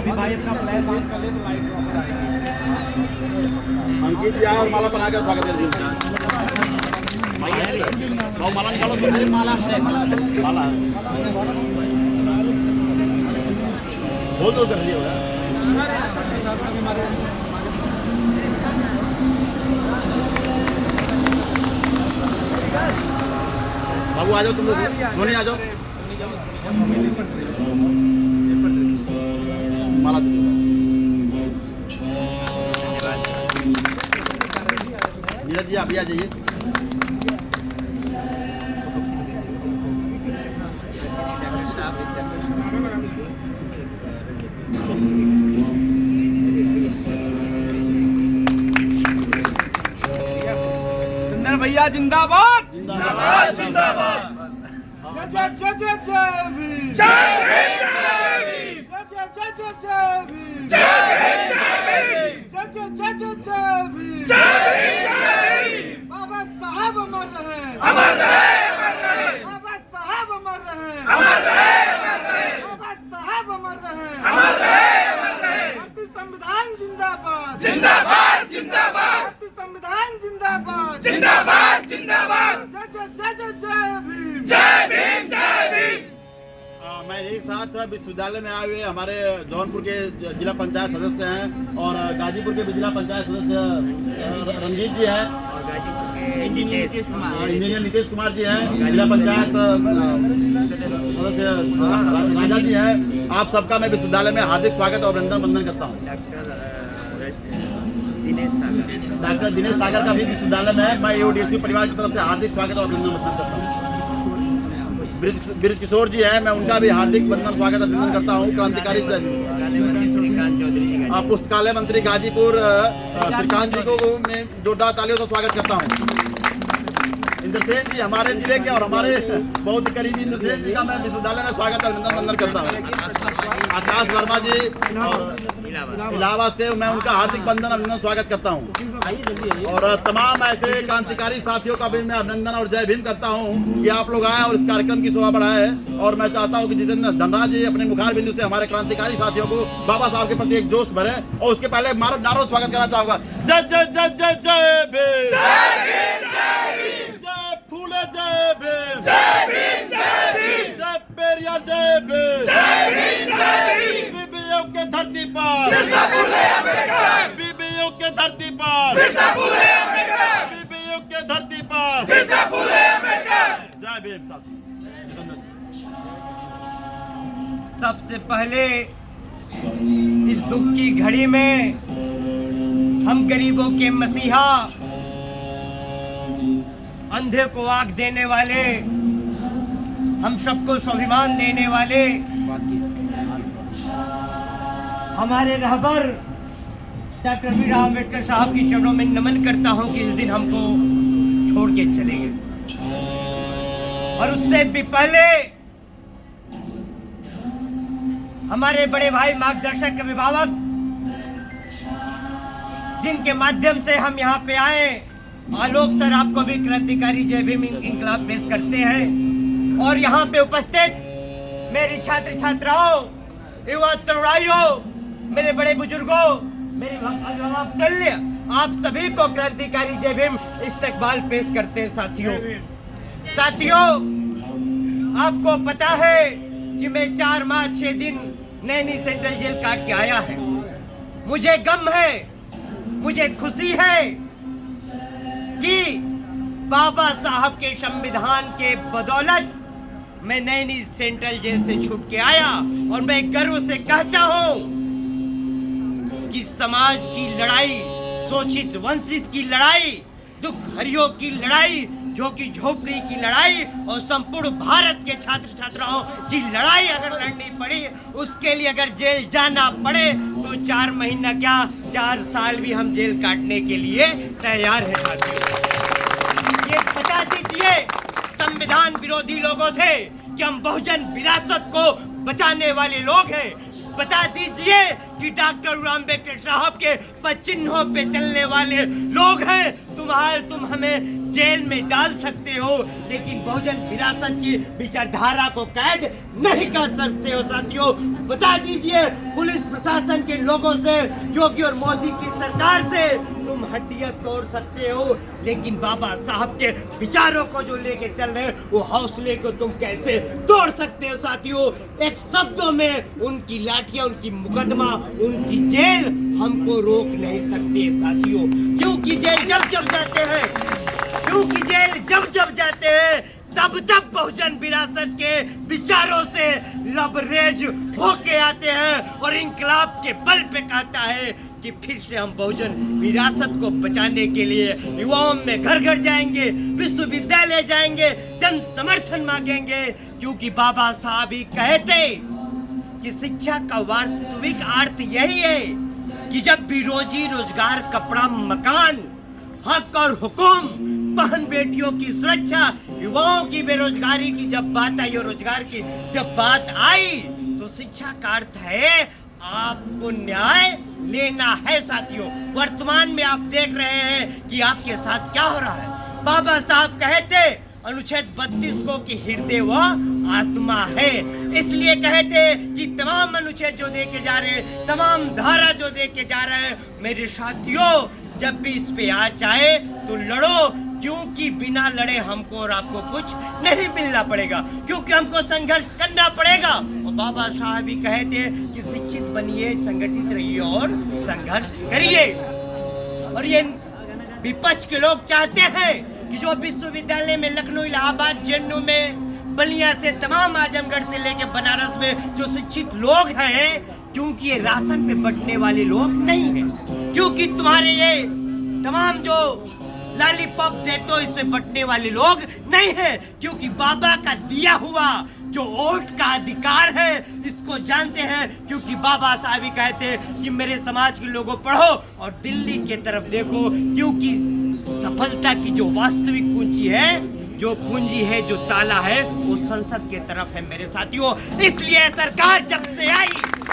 अभी भाई अपना फ्लैश ऑन कर ले तो लाइट प्रॉपर आएगी। अंकित जी और माला बना के स्वागत कर दीजिए। माला निकालो तो माला माला बोल दो जल्दी होगा। बाबू आ जाओ, तुम लोग सोनी आ जाओ, माला दे दो। नीरज जी आप भी आ जाइए। भैया जिंदाबाद जिंदाबाद जिंदाबाद। जय जय जय जय भीम, जय भीम जय जय जय जय भीम, जय भीम जय जय जय जय जय भीम, जय भीम। बाबा साहब अमर रहे, अमर रहे अमर रहे, बाबा साहब अमर रहे, अमर रहे अमर रहे, बाबा साहब अमर रहे, अमर रहे अमर रहे। भारतीय संविधान जिंदाबाद, जिंदाबाद जिंदाबाद, भारतीय संविधान जिंदाबाद, जिंदाबाद जिंदाबाद। जय जय जय जय जय भीम, जय भीम जय भीम। मैं एक साथ विश्वविद्यालय में आए हुए हमारे जौनपुर के जिला पंचायत सदस्य हैं और गाजीपुर के जिला पंचायत सदस्य रंजीत जी हैं, इंजीनियर नीतीश कुमार जी हैं, जिला पंचायत सदस्य राजा जी हैं। आप सबका मैं विश्वविद्यालय में हार्दिक स्वागत और अभिनंदन वंदन करता हूँ। डॉक्टर दिनेश सागर का भी विश्वविद्यालय में है। मैं एओडीएसयू परिवार की तरफ से हार्दिक स्वागत और अभिनंदन वंदन करता हूँ। ब्रिज किशोर जी हैं, मैं उनका भी हार्दिक वंदन स्वागत अभिनंदन करता हूँ। क्रांतिकारी पुस्तकालय मंत्री गाजीपुर श्रीकांत जी को मैं जोरदार तालियों से स्वागत करता हूँ। इंद्रसेन जी हमारे जिले के और हमारे बहुत ही करीबी इंद्रसेन जी का मैं विश्वविद्यालय में स्वागत अभिनंदन वंदन करता हूँ। आकाश वर्मा जी इलाहाबाद से मैं उनका हार्दिक वंदन अभिनंदन स्वागत करता हूँ। और तमाम ऐसे क्रांतिकारी साथियों का भी मैं अभिनंदन और जय भीम करता हूँ कि आप लोग आए और इस कार्यक्रम की शोभा बढ़ाए। और मैं चाहता हूँ कि जितेंद्र धनराज जी अपने मुखार बिंदु से हमारे क्रांतिकारी साथियों को बाबा साहब के प्रति एक जोश भरे। और उसके पहले नारों स्वागत करना चाहूंगा। जय जय जय जय जय भीम, जय फूले जय भीम, जय पेरियार जय भीम, बीबीओ के धरती पर, बीबीओ के धरती पर, बीबीओ के धरती पर, जय भीम। साथी सबसे पहले इस दुख की घड़ी में हम गरीबों के मसीहा, अंधे को आंख देने वाले, हम सबको स्वाभिमान देने वाले हमारे रहबर डॉक्टर बी आर अम्बेडकर साहब की चरणों में नमन करता हूं कि इस दिन हमको छोड़ के चले गए। और उससे भी पहले हमारे बड़े भाई मार्गदर्शक अभिभावक, जिनके माध्यम से हम यहाँ पे आए, आलोक सर आपको भी क्रांतिकारी जय भीम इंकलाब पेश करते हैं। और यहाँ पे उपस्थित मेरी छात्र छात्राओं, युवा तरुणाइयों, मेरे बड़े बुजुर्गों, मेरे अभिभावक तुल्य, आप सभी को क्रांतिकारी जय भीम इस्तकबाल पेश करते हैं। साथियों, आपको पता है कि मैं 4 माह 6 दिन नैनी सेंट्रल जेल काट के आया है। मुझे गम है, मुझे खुशी है कि बाबा साहब के संविधान के बदौलत मैं नैनी सेंट्रल जेल से छूट के आया। और मैं गर्व से कहता हूं कि समाज की लड़ाई, शोषित वंचित की लड़ाई, दुख हरियों की लड़ाई, जो कि झोपड़ी की लड़ाई और संपूर्ण भारत के छात्र छात्राओं की लड़ाई अगर लड़नी पड़ी, उसके लिए अगर जेल जाना पड़े तो 4 महीना क्या 4 साल भी हम जेल काटने के लिए तैयार हैं। ये बता दीजिए संविधान विरोधी लोगों से कि हम बहुजन विरासत को बचाने वाले लोग हैं। बता दीजिए कि डॉक्टर अम्बेडकर साहब के पद चिन्हों पे चलने वाले लोग हैं। तुम हमें जेल में डाल सकते हो, लेकिन बहुजन विरासत की विचारधारा को कैद नहीं कर सकते हो। साथियों, बता दीजिए पुलिस प्रशासन के लोगों से, योगी और मोदी की सरकार से तुम हड्डियां तोड़ सकते हो, लेकिन बाबा साहब के विचारों को जो लेके चल रहे हैं वो हौसले को तुम कैसे तोड़ सकते हो। साथियों, एक शब्दों में उनकी लाठियां, उनकी मुकदमा, उनकी जेल हमको रोक नहीं सकती साथियों, क्योंकि जेल जब जब जाते हैं, क्योंकि जेल जब जब जाते हैं तब तब बहुजन विरासत के विचारों से लबरेज होके आते हैं और इंकलाब के बल पे कहता है कि फिर से हम बहुजन विरासत को बचाने के लिए युवाओं में घर घर जाएंगे, विश्वविद्यालय जाएंगे, जन समर्थन मांगेंगे, क्योंकि बाबा साहब ही कहते कि शिक्षा का वास्तविक अर्थ यही है कि जब भी रोजी रोजगार, कपड़ा, मकान, हक और हुकुम, बहन बेटियों की सुरक्षा, युवाओं की बेरोजगारी की जब बात आई और रोजगार की जब बात आई, तो शिक्षा का अर्थ है आपको न्याय लेना है। साथियों, वर्तमान में आप देख रहे हैं कि आपके साथ क्या हो रहा है। बाबा साहब कहते अनुच्छेद 32 को कि हृदय व आत्मा है, इसलिए कहते कि तमाम अनुच्छेद जो देके जा रहे हैं, तमाम धारा जो देके जा रहे हैं, मेरे साथियों, जब भी इस पे आ जाए तो लड़ो, क्योंकि बिना लड़े हमको और आपको कुछ नहीं मिलना पड़ेगा, क्योंकि हमको संघर्ष करना पड़ेगा। और बाबा साहब भी कहते हैं कि शिक्षित बनिए, संगठित रहिए और संघर्ष करिए। और ये विपक्ष के लोग चाहते हैं कि जो विश्वविद्यालय में लखनऊ, इलाहाबाद, जन्नू में, बलिया से, तमाम आजमगढ़ से लेके बनारस में जो शिक्षित लोग हैं, क्योंकि ये राशन पे बंटने वाले लोग नहीं हैं, क्योंकि तुम्हारे ये तमाम जो लॉलीपॉप देते हो इसमें बंटने वाले लोग नहीं हैं, क्योंकि बाबा का दिया हुआ जो वोट का अधिकार है इसको जानते हैं, क्योंकि बाबा साहब ही कहते हैं कि मेरे समाज के लोगों पढ़ो और दिल्ली के तरफ देखो, क्योंकि सफलता की जो वास्तविक कुंजी है, जो पूंजी है, जो ताला है, वो संसद के तरफ है मेरे साथियों। इसलिए सरकार जब से आई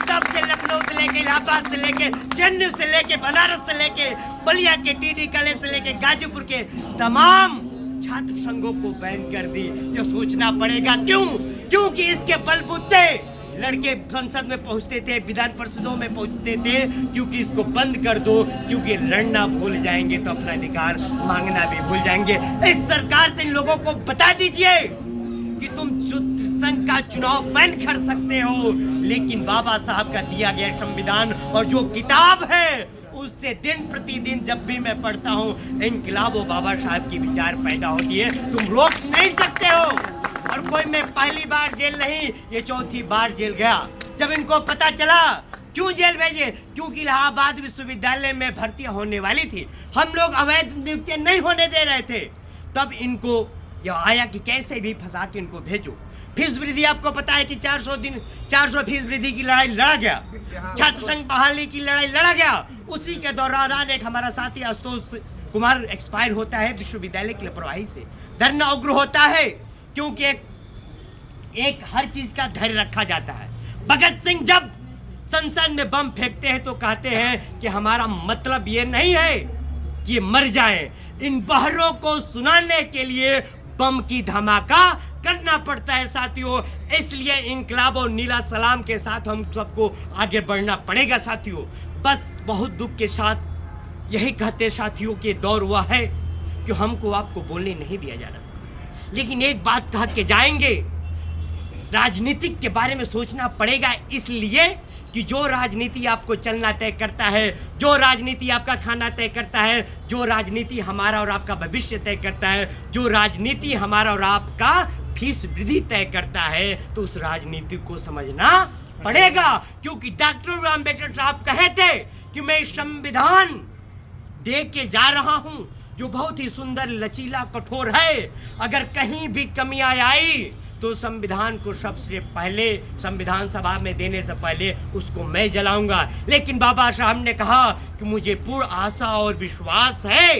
तब से लखनऊ से लेके, इलाहाबाद से लेके, जन्नू से लेके, बनारस से लेके, बलिया के टीडी कॉलेज से लेके, गाजीपुर के तमाम छात्र संघों को बैन कर दी। ये सोचना पड़ेगा क्यों? क्योंकि इसके बलबूते लड़के संसद में पहुंचते थे, विधान परिषदों में पहुंचते थे, क्योंकि इसको बंद कर दो, क्योंकि लड़ना भूल जाएंगे तो अपना अधिकार मांगना भी भूल जाएंगे। इस सरकार से इन लोगों को बता दीजिए कि तुम संघ का चुनाव बैन कर सकते हो, लेकिन बाबा साहब का दिया गया संविधान और जो किताब है उससे दिन प्रतिदिन जब भी मैं पढ़ता हूँ इनकलाब और बाबा साहब की विचार पैदा होती है, तुम रोक नहीं सकते हो। और कोई मैं पहली बार जेल नहीं, ये चौथी बार जेल गया। जब इनको पता चला, क्यों जेल भेजे? क्योंकि इलाहाबाद विश्वविद्यालय में भर्तियां होने वाली थी, हम लोग अवैध नियुक्तियां नहीं होने दे रहे थे, तब इनको यह आया कि कैसे भी फंसा के इनको भेजो। फीस वृद्धि आपको पता है कि 400 फीस वृद्धि की लड़ाई लड़ा गया, छात्र संघ बहाली की लड़ाई लड़ा गया। उसी के दौरान एक हमारा साथी आशुतोष कुमार एक्सपायर होता है विश्वविद्यालय की लापरवाही से। धरना उग्र होता है क्योंकि एक हर चीज का धैर्य रखा जाता है। भगत सिंह जब संसद में बम फेंकते हैं तो कहते हैं कि हमारा मतलब ये नहीं है कि मर जाएं, इन बहरों को सुनाने के लिए बम की धमाका करना पड़ता है साथियों। इसलिए इंकलाब और नीला सलाम के साथ हम सबको आगे बढ़ना पड़ेगा साथियों। बस बहुत दुख के साथ यही कहते साथियों के दौर हुआ है कि हमको आपको बोलने नहीं दिया जा रहा, लेकिन एक बात कह के जाएंगे, राजनीतिक के बारे में सोचना पड़ेगा, इसलिए कि जो राजनीति आपको चलना तय करता है, जो राजनीति आपका खाना तय करता है, जो राजनीति हमारा और आपका भविष्य तय करता है, जो राजनीति हमारा और आपका फीस वृद्धि तय करता है, तो उस राजनीति को समझना पड़ेगा। क्योंकि डॉक्टर अम्बेडकर साहब कहे थे कि मैं संविधान दे के जा रहा हूं जो बहुत ही सुंदर, लचीला, कठोर है, अगर कहीं भी कमियां आई तो संविधान को सबसे पहले संविधान सभा में देने से पहले उसको मैं जलाऊंगा। लेकिन बाबा साहब ने कहा कि मुझे पूर्ण आशा और विश्वास है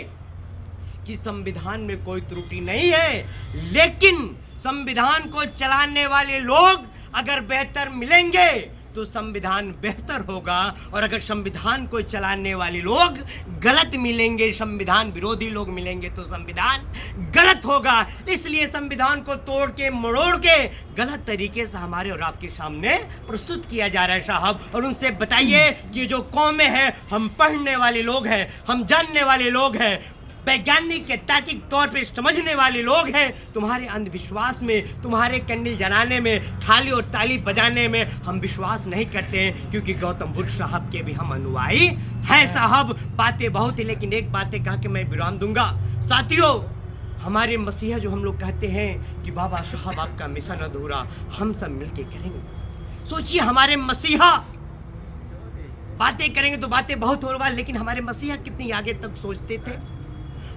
कि संविधान में कोई त्रुटि नहीं है, लेकिन संविधान को चलाने वाले लोग अगर बेहतर मिलेंगे तो संविधान बेहतर होगा। और अगर संविधान को चलाने वाले लोग गलत मिलेंगे, संविधान विरोधी लोग मिलेंगे, तो संविधान गलत होगा। इसलिए संविधान को तोड़ के मरोड़ के गलत तरीके से हमारे और आपके सामने प्रस्तुत किया जा रहा है साहब। और उनसे बताइए कि जो कौमें हैं, हम पढ़ने वाले लोग हैं, हम जानने वाले लोग हैं, वैज्ञानिक के तार्किक तौर पे समझने वाले लोग हैं, तुम्हारे अंधविश्वास में, तुम्हारे कैंडल जलाने में, थाली और ताली बजाने में हम विश्वास नहीं करते हैं, क्योंकि गौतम बुद्ध साहब के भी हम अनुयायी हैं साहब। बातें बहुत ही, लेकिन एक बातें कहा कि मैं विराम दूंगा। साथियों, हमारे मसीहा जो हम लोग कहते हैं कि बाबा साहब आपका मिशन अधूरा, हम सब मिलके करेंगे। सोचिए, हमारे मसीहा बातें करेंगे तो बातें बहुत होगा, लेकिन हमारे मसीहा कितनी आगे तक सोचते थे।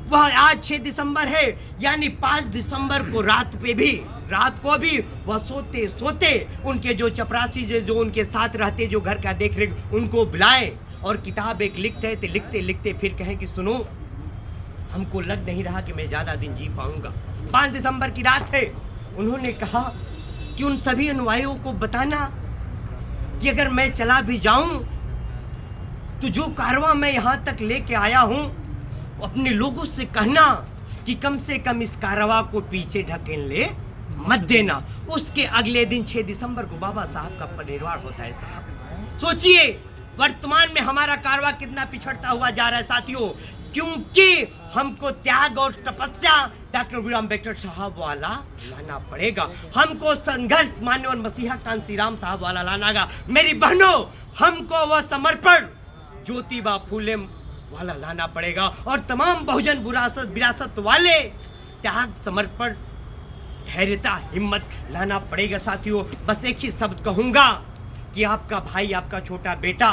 वह आज 6 दिसंबर है, यानी 5 दिसंबर को रात को भी वह सोते सोते उनके जो चपरासी जो उनके साथ रहते, जो घर का देख रेख, उनको बुलाए और किताब एक लिखते थे। लिखते लिखते फिर कहें कि सुनो, हमको लग नहीं रहा कि मैं ज़्यादा दिन जी पाऊंगा। 5 दिसंबर की रात है। उन्होंने कहा कि उन सभी अनुयायियों को बताना कि अगर मैं चला भी जाऊं तो जो कारवां मैं यहाँ तक लेके आया हूँ, अपने लोगों से कहना कि कम से कम इस कारवां को पीछे ढकेल ले मत देना। उसके अगले दिन 6 दिसंबर को बाबा साहब का परिनिर्वाण होता है साहब। सोचिए, वर्तमान में हमारा कारवां कितना पिछड़ता हुआ जा रहा है साथियों, क्योंकि हमको त्याग और तपस्या डॉक्टर बी आर अम्बेडकर साहब वाला लाना पड़ेगा। हमको संघर्ष माननीय मसीहा कांशीराम साहब वाला लाना होगा। मेरी बहनों, हमको वह समर्पण ज्योतिबा फूले वाला लाना पड़ेगा, और तमाम बहुजन विरासत वाले त्याग, समर्पण, धैर्यता, हिम्मत लाना पड़ेगा साथियों। बस एक ही शब्द कहूंगा कि आपका भाई, आपका छोटा बेटा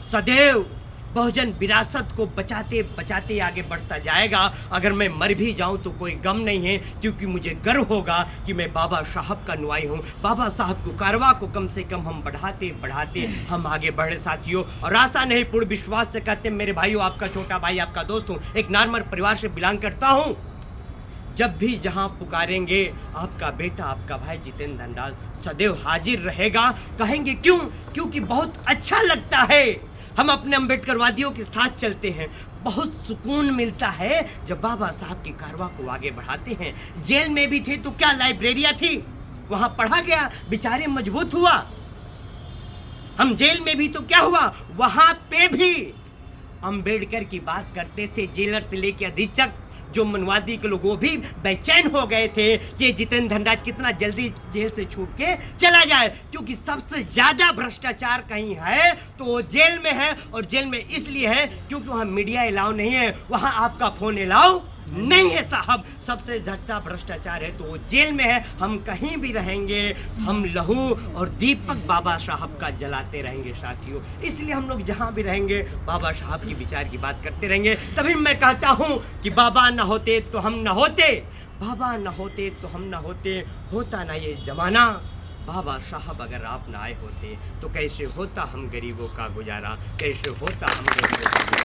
सदैव बहुजन विरासत को बचाते बचाते आगे बढ़ता जाएगा। अगर मैं मर भी जाऊं तो कोई गम नहीं है, क्योंकि मुझे गर्व होगा कि मैं बाबा साहब का अनुयायी हूं। बाबा साहब को कारवां को कम से कम हम बढ़ाते बढ़ाते हम आगे बढ़े साथियों। और आशा नहीं, पूर्ण विश्वास से कहते हैं मेरे भाइयों, आपका छोटा भाई, आपका दोस्त हूँ, एक नॉर्मल परिवार से बिलोंग करता हूँ। जब भी जहाँ पुकारेंगे, आपका बेटा, आपका भाई जितेंद्र धनराज सदैव हाजिर रहेगा। कहेंगे क्यों? क्योंकि बहुत अच्छा लगता है, हम अपने अम्बेडकरवादियों के साथ चलते हैं। बहुत सुकून मिलता है जब बाबा साहब की कारवां को आगे बढ़ाते हैं। जेल में भी थे तो क्या लाइब्रेरिया थी, वहाँ पढ़ा गया, बेचारे मजबूत हुआ। हम जेल में भी तो क्या हुआ, वहाँ पे भी अम्बेडकर की बात करते थे। जेलर से लेकर अधीक्षक, जो मनवादी के लोग, वो भी बेचैन हो गए थे कि जितेंद्र धनराज कितना जल्दी जेल से छूट के चला जाए, क्योंकि सबसे ज़्यादा भ्रष्टाचार कहीं है तो वो जेल में है। और जेल में इसलिए है क्योंकि वहाँ मीडिया अलाउ नहीं है, वहाँ आपका फ़ोन अलाउ नहीं है साहब। सबसे झट्टा भ्रष्टाचार है तो वो जेल में है। हम कहीं भी रहेंगे, हम लहू और दीपक बाबा साहब का जलाते रहेंगे साथियों। इसलिए हम लोग जहाँ भी रहेंगे बाबा साहब की विचार की बात करते रहेंगे। तभी मैं कहता हूँ कि बाबा न होते तो हम न होते, बाबा न होते तो हम न होते, होता ना ये जमाना। बाबा साहब अगर आप ना आए होते तो कैसे होता हम गरीबों का गुजारा, कैसे होता हम गरीबों का गुजारा।